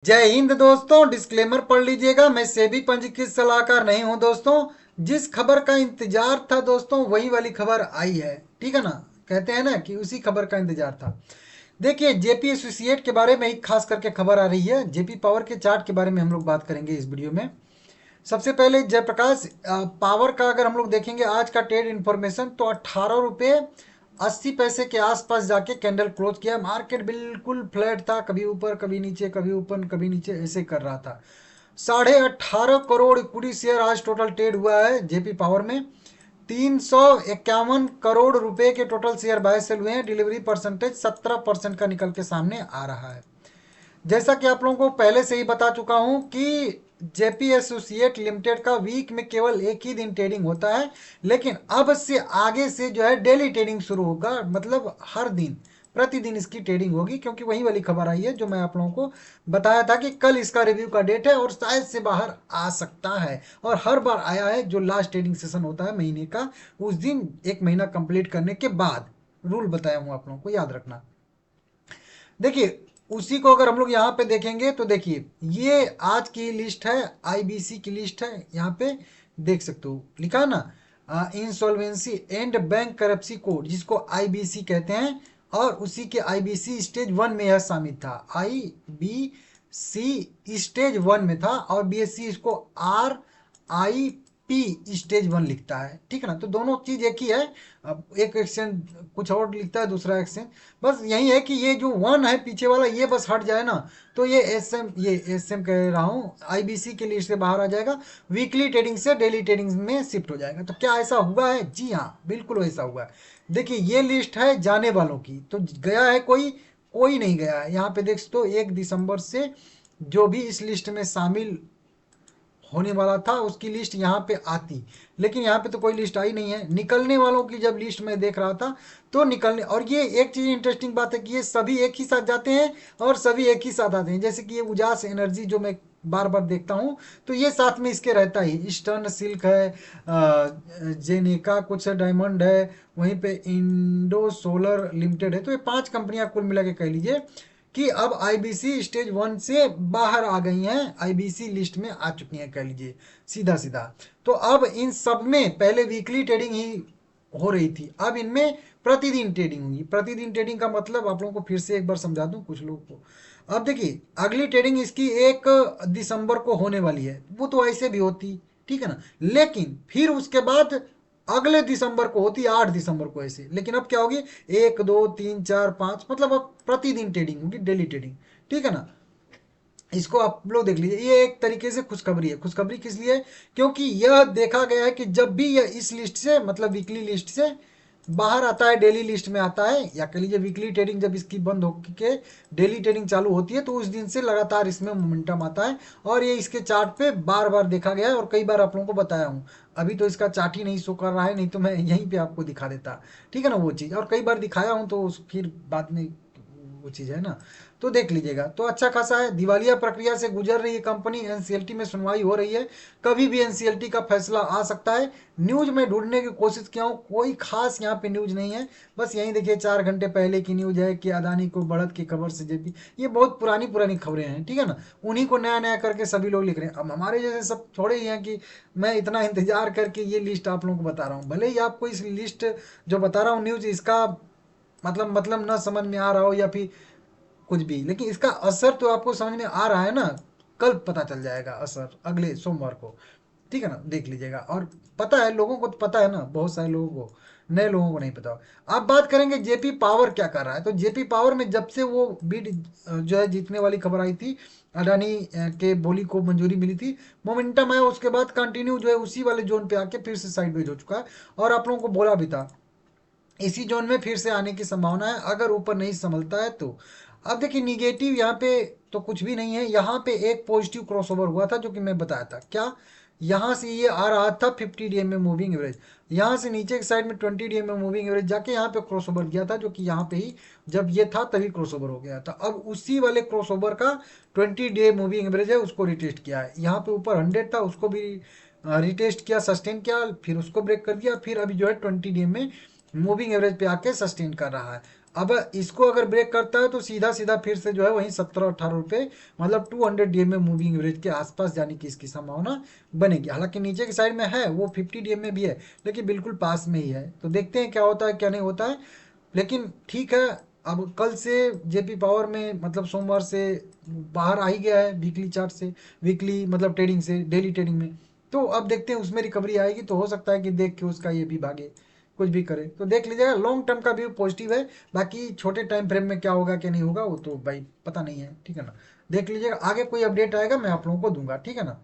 जय हिंद दोस्तों। डिस्क्लेमर पढ़ लीजिएगा, मैं सेबी पंजीकृत सलाहकार नहीं हूं दोस्तों। जिस खबर का इंतजार था दोस्तों वही वाली खबर आई है, ठीक है ना। कहते हैं ना कि उसी खबर का इंतजार था। देखिए, जेपी एसोसिएट के बारे में ही खास करके खबर आ रही है। जेपी पावर के चार्ट के बारे में हम लोग बात करेंगे इस वीडियो में। सबसे पहले जयप्रकाश पावर का अगर हम लोग देखेंगे आज का ट्रेड इन्फॉर्मेशन, तो 18 रुपये 80 पैसे के आसपास जाके कैंडल क्लोज किया। मार्केट बिल्कुल फ्लैट था, कभी ऊपर कभी नीचे, कभी ऊपर कभी नीचे ऐसे कर रहा था। 18.5 करोड़ इक्विटी शेयर आज टोटल ट्रेड हुआ है जेपी पावर में। 351 करोड़ रुपए के टोटल शेयर बाय सेल हुए हैं। डिलीवरी परसेंटेज 17% का निकल के सामने आ रहा है। जैसा कि आप लोगों को पहले से ही बता चुका हूं कि जेपी एसोसिएट लिमिटेड का वीक में केवल एक ही दिन ट्रेडिंग होता है, लेकिन अब से आगे से जो है डेली ट्रेडिंग शुरू होगा। मतलब हर दिन प्रतिदिन इसकी ट्रेडिंग होगी, क्योंकि वही वाली खबर आई है जो मैं आप लोगों को बताया था कि कल इसका रिव्यू का डेट है और शायद से बाहर आ सकता है। और हर बार आया है, जो लास्ट ट्रेडिंग सेशन होता है महीने का, उस दिन एक महीना कंप्लीट करने के बाद रूल बताया हूँ, आप लोगों को याद रखना। देखिए, उसी को अगर हम लोग यहाँ पे देखेंगे तो देखिए, ये आज की लिस्ट है, आईबीसी की लिस्ट है। यहाँ पे देख सकते हो लिखा ना, इंसॉल्वेंसी एंड बैंक करप्सी कोड, जिसको आईबीसी कहते हैं। और उसी के आईबीसी स्टेज 1 में यह शामिल था। आईबीसी स्टेज 1 में था और बीएससी इसको RIP स्टेज 1 लिखता है, ठीक है ना। तो दोनों चीज एक ही है। अब एक एक्सचेंज कुछ और लिखता है, दूसरा एक्सचेंज बस यही है कि ये जो 1 है पीछे वाला, ये बस हट जाए ना, तो ये एस एम कह रहा हूँ, आईबीसी के लिस्ट से बाहर आ जाएगा। वीकली ट्रेडिंग से डेली ट्रेडिंग में शिफ्ट हो जाएगा। तो क्या ऐसा हुआ है? जी हाँ, बिल्कुल वैसा हुआ है। देखिए, ये लिस्ट है जाने वालों की, तो गया है कोई? कोई नहीं गया है। यहाँ पे देख सकते हो 1 दिसंबर से जो भी इस लिस्ट में शामिल होने वाला था उसकी लिस्ट यहाँ पे आती, लेकिन यहाँ पे तो कोई लिस्ट आई नहीं है। निकलने वालों की जब लिस्ट में देख रहा था तो निकलने, और ये एक चीज इंटरेस्टिंग बात है कि ये सभी एक ही साथ जाते हैं और सभी एक ही साथ आते हैं। जैसे कि ये उजास एनर्जी जो मैं बार बार देखता हूँ, तो ये साथ में इसके रहता ही। ईस्टर्न सिल्क है, जेनेका कुछ है, डायमंड है, वहीं पे इंडो सोलर लिमिटेड है। तो ये 5 कंपनियां कुल मिला के कह लीजिए कि अब आईबीसी स्टेज 1 से बाहर आ गई हैं, आईबीसी लिस्ट में आ चुकी हैं, कह लीजिए सीधा सीधा। तो अब इन सब में पहले वीकली ट्रेडिंग ही हो रही थी, अब इनमें प्रतिदिन ट्रेडिंग हुई। प्रतिदिन ट्रेडिंग का मतलब आप लोगों को फिर से एक बार समझा दूं कुछ लोगों को। अब देखिए, अगली ट्रेडिंग इसकी 1 दिसंबर को होने वाली है, वो तो ऐसे भी होती, ठीक है ना। लेकिन फिर उसके बाद अगले दिसंबर को होती, 8 दिसंबर को ऐसे। लेकिन अब क्या होगी? 1 2 3 4 5, मतलब अब प्रतिदिन ट्रेडिंग होगी, डेली ट्रेडिंग, ठीक है ना। इसको आप लोग देख लीजिए, ये एक तरीके से खुशखबरी है। खुशखबरी किस लिए? क्योंकि यह देखा गया है कि जब भी यह इस लिस्ट से, मतलब वीकली लिस्ट से बाहर आता है, डेली लिस्ट में आता है, या कह लीजिए वीकली ट्रेडिंग जब इसकी बंद होकर डेली ट्रेडिंग चालू होती है, तो उस दिन से लगातार इसमें मोमेंटम आता है। और ये इसके चार्ट पे बार बार देखा गया है और कई बार आप लोगों को बताया हूँ। अभी तो इसका चार्ट ही नहीं शो कर रहा है, नहीं तो मैं यहीं पे आपको दिखा देता, ठीक है ना, वो चीज़। और कई बार दिखाया हूँ तो फिर बाद में वो चीज़ है ना, तो देख लीजिएगा। तो अच्छा खासा है। दिवालिया प्रक्रिया से गुजर रही है कंपनी, एनसीएलटी में सुनवाई हो रही है, कभी भी एनसीएलटी का फैसला आ सकता है। न्यूज में ढूंढने की कोशिश किया हूँ, कोई खास यहाँ पे न्यूज नहीं है। बस यही देखिए, 4 घंटे पहले की न्यूज है कि अदानी को बढ़त की खबर से जेपी, ये बहुत पुरानी पुरानी खबरें हैं, ठीक है ना। उन्हीं को नया नया करके सभी लोग लिख रहे हैं। अब हमारे जैसे सब थोड़े ही हैं कि मैं इतना इंतजार करके ये लिस्ट आप लोगों को बता रहा हूँ। भले ही आपको इस लिस्ट जो बता रहा हूँ न्यूज, इसका मतलब ना समझ में आ रहा हो या फिर कुछ भी, लेकिन इसका असर तो आपको समझ में आ रहा है ना। कल पता चल जाएगा असर, अगले सोमवार को, ठीक है ना, देख लीजिएगा। और पता है लोगों को, तो पता है ना, बहुत सारे लोगों को, नए लोगों को नहीं पता। अब बात करेंगे जेपी पावर क्या कर रहा है। तो जेपी पावर में जब से वो बिड जो है जीतने वाली खबर आई थी, अडानी के बोली को मंजूरी मिली थी, मोमेंटम है, उसके बाद कंटिन्यू जो है उसी वाले जोन पे आके फिर से साइडवेज हो चुका है। और आप लोगों को बोला भी था इसी जोन में फिर से आने की संभावना है, अगर ऊपर नहीं संभलता है तो। अब देखिए, निगेटिव यहाँ पे तो कुछ भी नहीं है। यहाँ पे एक पॉजिटिव क्रॉसओवर हुआ था जो कि मैं बताया था क्या। यहाँ से ये आ रहा था 50 DM में मूविंग एवरेज, यहाँ से नीचे की साइड में 20 DM में मूविंग एवरेज जाके यहाँ पे क्रॉसओवर किया था, जो कि यहाँ पे ही जब ये था तभी क्रॉसओवर हो गया था। अब उसी वाले क्रॉसओवर का 20 डे मूविंग एवरेज है, उसको रिटेस्ट किया है। यहाँ पे ऊपर 100 था, उसको भी रिटेस्ट किया, सस्टेन किया, फिर उसको ब्रेक कर दिया, फिर अभी जो है 20 DM में मूविंग एवरेज पे आके सस्टेन कर रहा है। अब इसको अगर ब्रेक करता है तो सीधा सीधा फिर से जो है वही 17-18 रुपये, मतलब 200 DM में मूविंग एवरेज के आसपास जाने की इसकी संभावना बनेगी। हालांकि नीचे की साइड में है, वो 50 DM में भी है, लेकिन बिल्कुल पास में ही है। तो देखते हैं क्या होता है क्या नहीं होता है। लेकिन ठीक है, अब कल से जेपी पावर में मतलब सोमवार से बाहर आ ही गया है वीकली चार्ट से, वीकली मतलब ट्रेडिंग से डेली ट्रेडिंग में। तो अब देखते हैं उसमें रिकवरी आएगी तो हो सकता है कि देख के उसका ये भी भागे, कुछ भी करे। तो देख लीजिएगा, लॉन्ग टर्म का व्यू पॉजिटिव है। बाकी छोटे टाइम फ्रेम में क्या होगा क्या नहीं होगा वो तो भाई पता नहीं है, ठीक है ना। देख लीजिएगा, आगे कोई अपडेट आएगा मैं आप लोगों को दूंगा, ठीक है ना।